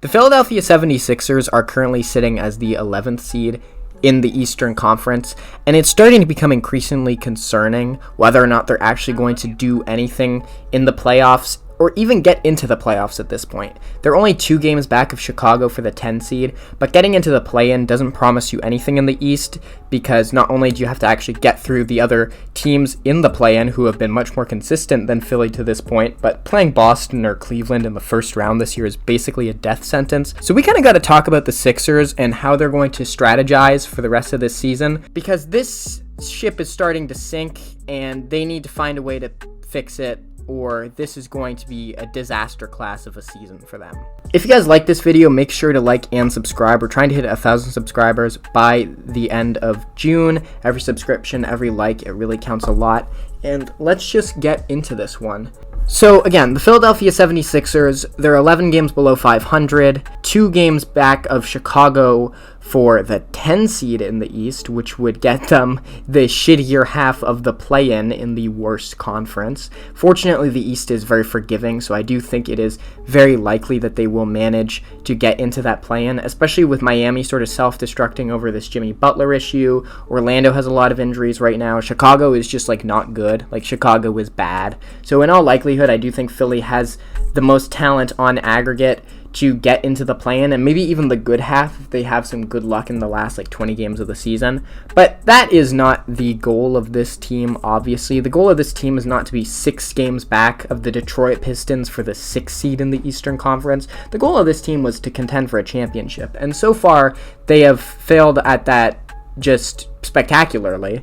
The Philadelphia 76ers are currently sitting as the 11th seed in the Eastern Conference, and it's starting to become increasingly concerning whether or not they're actually going to do anything in the playoffs or even get into the playoffs at this point. They're only 2 games back of Chicago for the 10 seed, but getting into the play-in doesn't promise you anything in the East, because not only do you have to actually get through the other teams in the play-in who have been much more consistent than Philly to this point, but playing Boston or Cleveland in the first round this year is basically a death sentence. So we kind of got to talk about the Sixers and how they're going to strategize for the rest of this season, because this ship is starting to sink and they need to find a way to fix it, or this is going to be a disaster class of a season for them. If you guys like this video, make sure to like and subscribe. We're trying to hit 1,000 subscribers by the end of June. Every subscription, every like, it really counts a lot. And let's just get into this one. So again, the Philadelphia 76ers, they're 11 games below 500, 2 games back of Chicago for the 10 seed in the East, which would get them the shittier half of the play-in in the worst conference. Fortunately, the East is very forgiving, so I do think it is very likely that they will manage to get into that play-in, especially with Miami sort of self-destructing over this Jimmy Butler issue. Orlando has a lot of injuries right now. Chicago is just not good. Chicago is bad. So in all likelihood, I do think Philly has the most talent on aggregate to get into the play-in, and maybe even the good half if they have some good luck in the last 20 games of the season. But that is not the goal of this team, obviously. The goal of this team is not to be 6 games back of the Detroit Pistons for the 6th seed in the Eastern Conference. The goal of this team was to contend for a championship, and so far they have failed at that just spectacularly.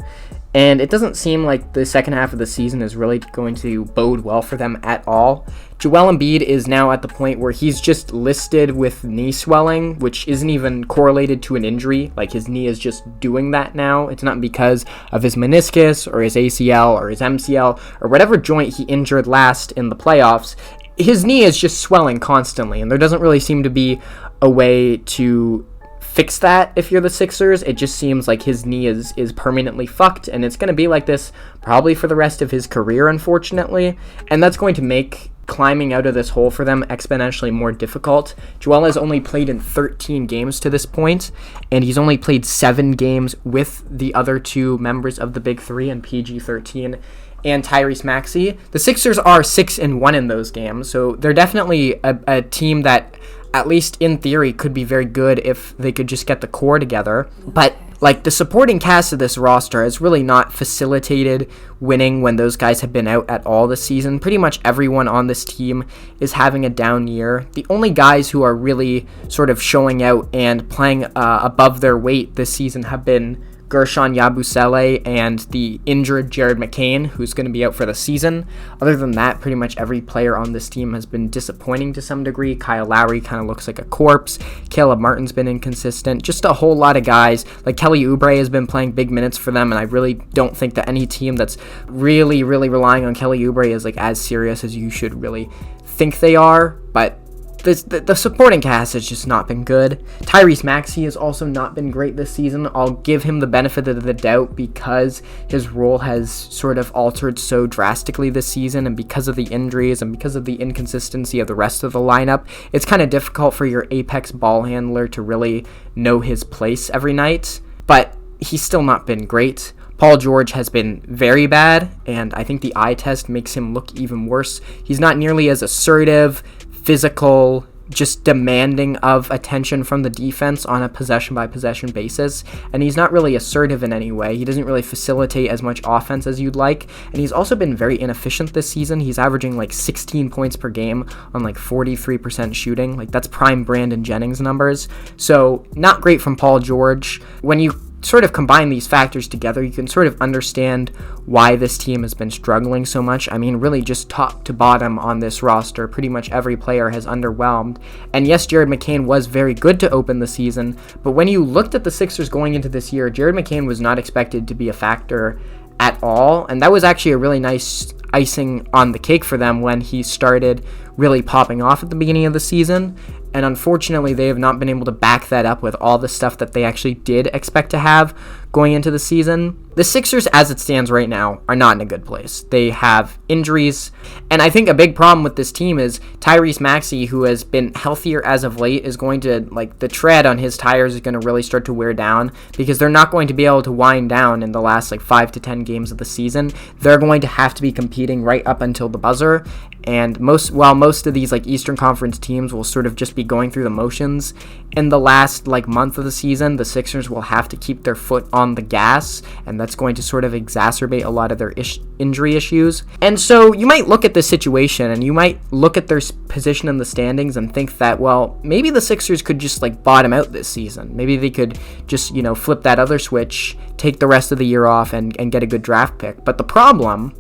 And it doesn't seem like the second half of the season is really going to bode well for them at all. Joel Embiid is now at the point where he's just listed with knee swelling, which isn't even correlated to an injury. His knee is just doing that now. It's not because of his meniscus or his ACL or his MCL or whatever joint he injured last in the playoffs. His knee is just swelling constantly, and there doesn't really seem to be a way to fix that if you're the Sixers. It just seems like his knee is permanently fucked, and it's going to be like this probably for the rest of his career, unfortunately, and that's going to make climbing out of this hole for them exponentially more difficult. Joel has only played in 13 games to this point, and he's only played 7 games with the other 2 members of the Big Three and PG-13 and Tyrese Maxey. The Sixers are 6-1 in those games, so they're definitely a team that, at least in theory, could be very good if they could just get the core together. But the supporting cast of this roster has really not facilitated winning when those guys have been out at all this season. Pretty much everyone on this team is having a down year. The only guys who are really sort of showing out and playing above their weight this season have been Gershon Yabusele and the injured Jared McCain, who's going to be out for the season. Other than that, pretty much every player on this team has been disappointing to some degree. Kyle Lowry kind of looks like a corpse. Caleb Martin's been inconsistent. Just a whole lot of guys. Kelly Oubre has been playing big minutes for them, and I really don't think that any team that's really, really relying on Kelly Oubre is as serious as you should really think they are. But the supporting cast has just not been good. Tyrese Maxey has also not been great this season. I'll give him the benefit of the doubt because his role has sort of altered so drastically this season, and because of the injuries and because of the inconsistency of the rest of the lineup, it's kind of difficult for your apex ball handler to really know his place every night. But he's still not been great. Paul George has been very bad, and I think the eye test makes him look even worse. He's not nearly as assertive, physical, just demanding of attention from the defense on a possession-by-possession basis, and he's not really assertive in any way. He doesn't really facilitate as much offense as you'd like, and he's also been very inefficient this season. He's averaging 16 points per game on 43% shooting. That's prime Brandon Jennings numbers. So not great from Paul George. When you sort of combine these factors together, you can sort of understand why this team has been struggling so much. I mean, really just top to bottom on this roster, pretty much every player has underwhelmed. And yes, Jared McCain was very good to open the season, but when you looked at the Sixers going into this year, Jared McCain was not expected to be a factor at all, and that was actually a really nice icing on the cake for them when he started really popping off at the beginning of the season. And unfortunately, they have not been able to back that up with all the stuff that they actually did expect to have going into the season. The Sixers, as it stands right now, are not in a good place. They have injuries, and I think a big problem with this team is Tyrese Maxey, who has been healthier as of late, is going to, the tread on his tires is going to really start to wear down, because they're not going to be able to wind down in the last, 5 to 10 games of the season. They're going to have to be competing right up until the buzzer, and most of these, Eastern Conference teams will sort of just be going through the motions in the last, month of the season, the Sixers will have to keep their foot on the gas, and that's going to sort of exacerbate a lot of their injury issues. And so you might look at this situation and you might look at their position in the standings and think that, well, maybe the Sixers could just bottom out this season. Maybe they could just, flip that other switch, take the rest of the year off and get a good draft pick. But the problem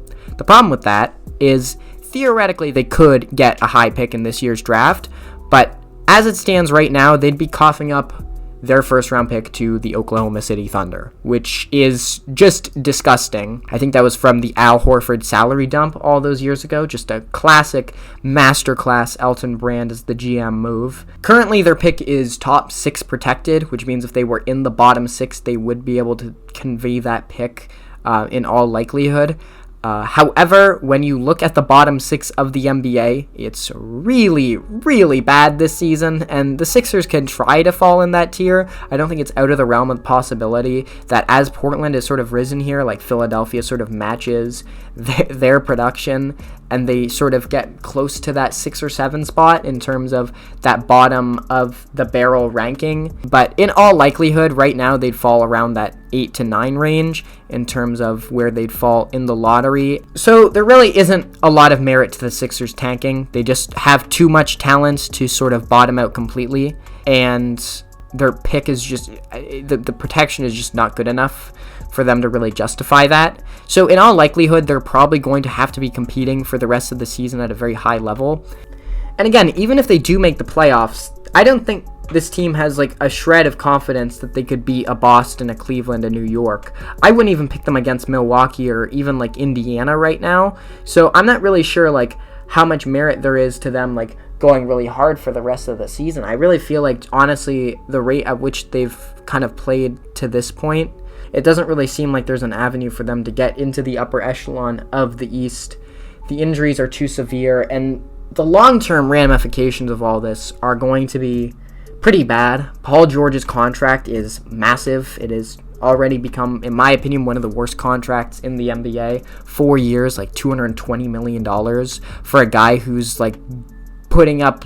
with that is theoretically they could get a high pick in this year's draft, but as it stands right now, they'd be coughing up their first-round pick to the Oklahoma City Thunder, which is just disgusting. I think that was from the Al Horford salary dump all those years ago. Just a classic masterclass Elton Brand as the GM move. Currently, their pick is top 6 protected, which means if they were in the bottom 6, they would be able to convey that pick in all likelihood. However, when you look at the bottom 6 of the NBA, it's really, really bad this season, and the Sixers can try to fall in that tier. I don't think it's out of the realm of possibility that as Portland has sort of risen here, Philadelphia sort of matches their production, and they sort of get close to that 6 or 7 spot in terms of that bottom of the barrel ranking. But in all likelihood, right now, they'd fall around that 8 to 9 range in terms of where they'd fall in the lottery. So there really isn't a lot of merit to the Sixers tanking. They just have too much talent to sort of bottom out completely, and their pick is just, the protection is just not good enough for them to really justify that. So in all likelihood, they're probably going to have to be competing for the rest of the season at a very high level. And again, even if they do make the playoffs, I don't think this team has a shred of confidence that they could beat a Boston, a Cleveland, a New York. I wouldn't even pick them against Milwaukee or even Indiana right now. So I'm not really sure how much merit there is to them going really hard for the rest of the season. I really feel honestly, the rate at which they've kind of played to this point, it doesn't really seem like there's an avenue for them to get into the upper echelon of the East. The injuries are too severe, and the long-term ramifications of all this are going to be pretty bad. Paul George's contract is massive. It has already become, in my opinion, one of the worst contracts in the NBA. 4 years, $220 million for a guy who's putting up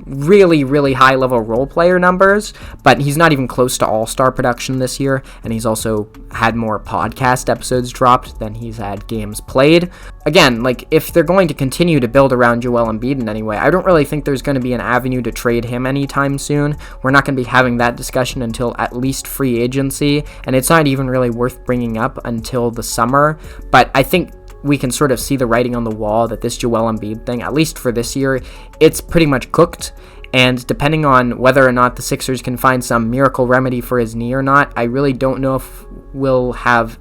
really, really high level role player numbers, but he's not even close to all-star production this year, and he's also had more podcast episodes dropped than he's had games played. Again, if they're going to continue to build around Joel Embiid in any way, I don't really think there's going to be an avenue to trade him anytime soon. We're not going to be having that discussion until at least free agency, and it's not even really worth bringing up until the summer. But I think we can sort of see the writing on the wall that this Joel Embiid thing, at least for this year, it's pretty much cooked. And depending on whether or not the Sixers can find some miracle remedy for his knee or not, I really don't know if we'll have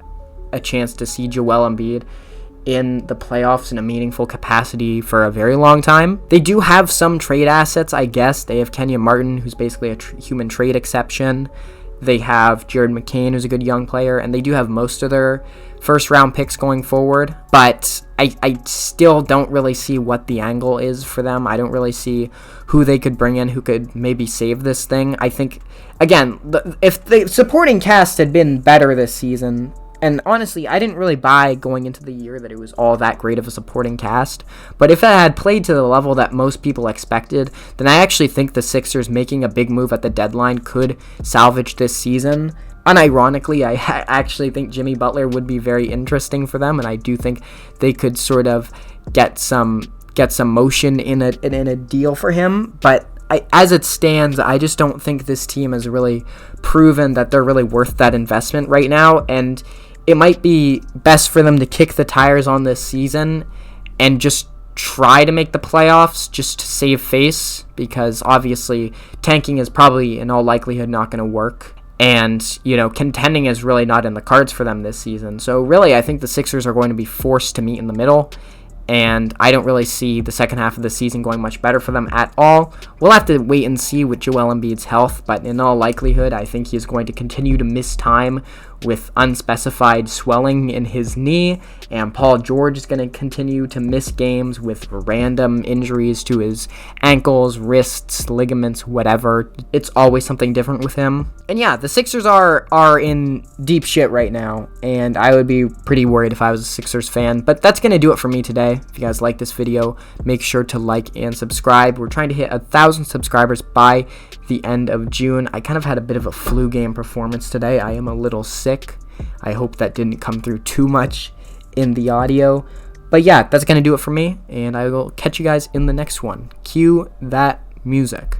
a chance to see Joel Embiid in the playoffs in a meaningful capacity for a very long time. They do have some trade assets, I guess. They have Kenyon Martin, who's basically a human trade exception. They have Jared McCain, who's a good young player, and they do have most of their first-round picks going forward. But I still don't really see what the angle is for them. I don't really see who they could bring in who could maybe save this thing. I think, again, if the supporting cast had been better this season, and honestly, I didn't really buy going into the year that it was all that great of a supporting cast. But if it had played to the level that most people expected, then I actually think the Sixers making a big move at the deadline could salvage this season. Unironically, I actually think Jimmy Butler would be very interesting for them, and I do think they could sort of get some motion in a deal for him. But as it stands, I just don't think this team has really proven that they're really worth that investment right now, and it might be best for them to kick the tires on this season and just try to make the playoffs just to save face, because obviously tanking is probably in all likelihood not going to work. And, contending is really not in the cards for them this season. So really, I think the Sixers are going to be forced to meet in the middle and I don't really see the second half of the season going much better for them at all. We'll have to wait and see with Joel Embiid's health, but in all likelihood, I think he is going to continue to miss time with unspecified swelling in his knee, and Paul George is going to continue to miss games with random injuries to his ankles, wrists, ligaments, whatever. It's always something different with him. And yeah, the Sixers are in deep shit right now, and I would be pretty worried if I was a Sixers fan. But that's going to do it for me today. If you guys like this video, make sure to like and subscribe. We're trying to hit 1,000 subscribers by the end of June. I kind of had a bit of a flu game performance today. I am a little sick. I hope that didn't come through too much in the audio. But yeah, that's going to do it for me, and I will catch you guys in the next one. Cue that music.